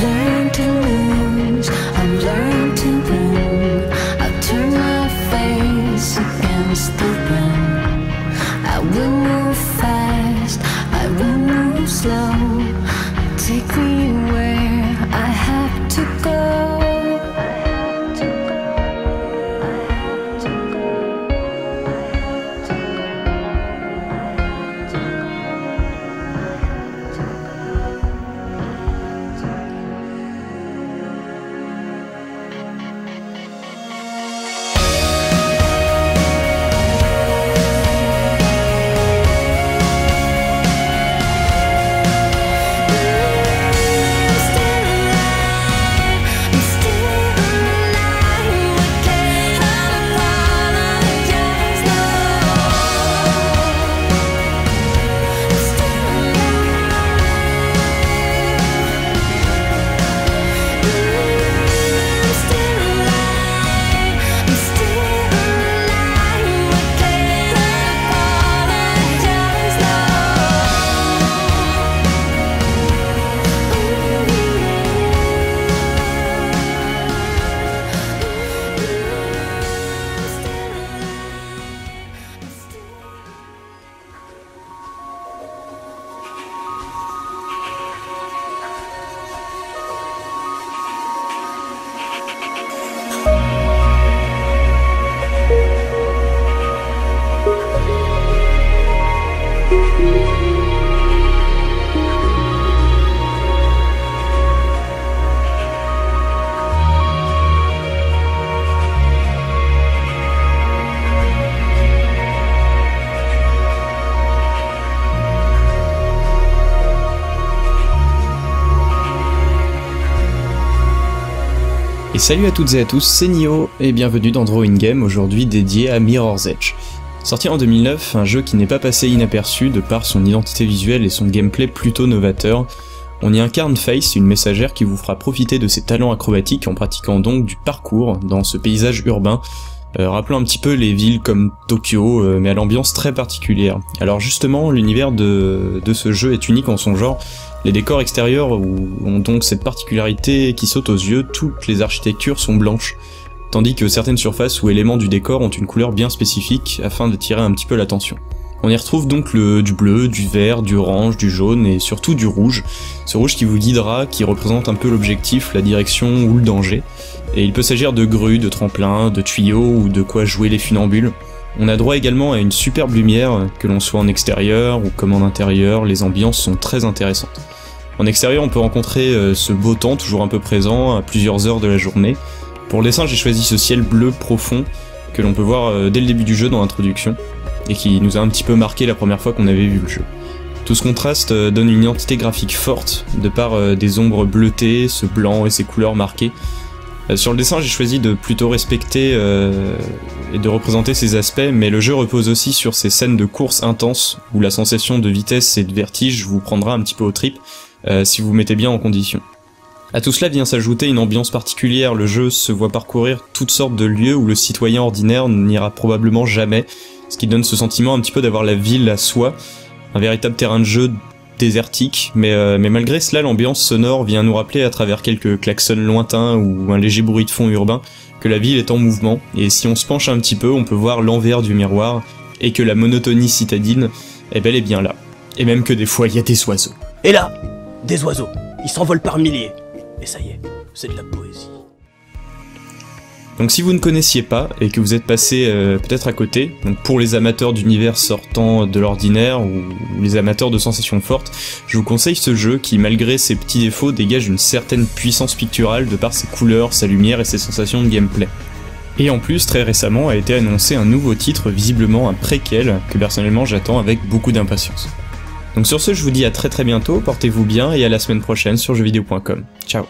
learned to lose, I've learned to win. I've turned my face against the wind. I will move fast, I will move slow. Take me where I have to go. Et salut à toutes et à tous, c'est Nio, et bienvenue dans Drawing Game, aujourd'hui dédié à Mirror's Edge. Sorti en 2009, un jeu qui n'est pas passé inaperçu de par son identité visuelle et son gameplay plutôt novateur. On y incarne Face, une messagère qui vous fera profiter de ses talents acrobatiques en pratiquant donc du parcours dans ce paysage urbain, rappelant un petit peu les villes comme Tokyo, mais à l'ambiance très particulière. Alors justement, l'univers de ce jeu est unique en son genre. Les décors extérieurs ont donc cette particularité qui saute aux yeux, toutes les architectures sont blanches, tandis que certaines surfaces ou éléments du décor ont une couleur bien spécifique afin d'attirer un petit peu l'attention. On y retrouve donc du bleu, du vert, du orange, du jaune et surtout du rouge. Ce rouge qui vous guidera, qui représente un peu l'objectif, la direction ou le danger. Et il peut s'agir de grues, de tremplins, de tuyaux ou de quoi jouer les funambules. On a droit également à une superbe lumière, que l'on soit en extérieur ou comme en intérieur, les ambiances sont très intéressantes. En extérieur, on peut rencontrer ce beau temps toujours un peu présent à plusieurs heures de la journée. Pour le dessin, j'ai choisi ce ciel bleu profond que l'on peut voir dès le début du jeu dans l'introduction et qui nous a un petit peu marqué la première fois qu'on avait vu le jeu. Tout ce contraste donne une identité graphique forte de par des ombres bleutées, ce blanc et ces couleurs marquées. Sur le dessin, j'ai choisi de plutôt respecter et de représenter ces aspects, mais le jeu repose aussi sur ces scènes de course intenses où la sensation de vitesse et de vertige vous prendra un petit peu aux tripes si vous vous mettez bien en condition. À tout cela vient s'ajouter une ambiance particulière, le jeu se voit parcourir toutes sortes de lieux où le citoyen ordinaire n'ira probablement jamais, ce qui donne ce sentiment un petit peu d'avoir la ville à soi, un véritable terrain de jeu désertique, mais malgré cela l'ambiance sonore vient nous rappeler à travers quelques klaxons lointains ou un léger bruit de fond urbain que la ville est en mouvement, et si on se penche un petit peu on peut voir l'envers du miroir, et que la monotonie citadine est bel et bien là, et même que des fois il y a des oiseaux. Et là, des oiseaux, ils s'envolent par milliers, et ça y est, c'est de la poésie. Donc si vous ne connaissiez pas et que vous êtes passé peut-être à côté, donc pour les amateurs d'univers sortant de l'ordinaire ou les amateurs de sensations fortes, je vous conseille ce jeu qui, malgré ses petits défauts, dégage une certaine puissance picturale de par ses couleurs, sa lumière et ses sensations de gameplay. Et en plus, très récemment a été annoncé un nouveau titre, visiblement un préquel, que personnellement j'attends avec beaucoup d'impatience. Donc sur ce, je vous dis à très bientôt, portez-vous bien et à la semaine prochaine sur jeuxvideo.com. Ciao.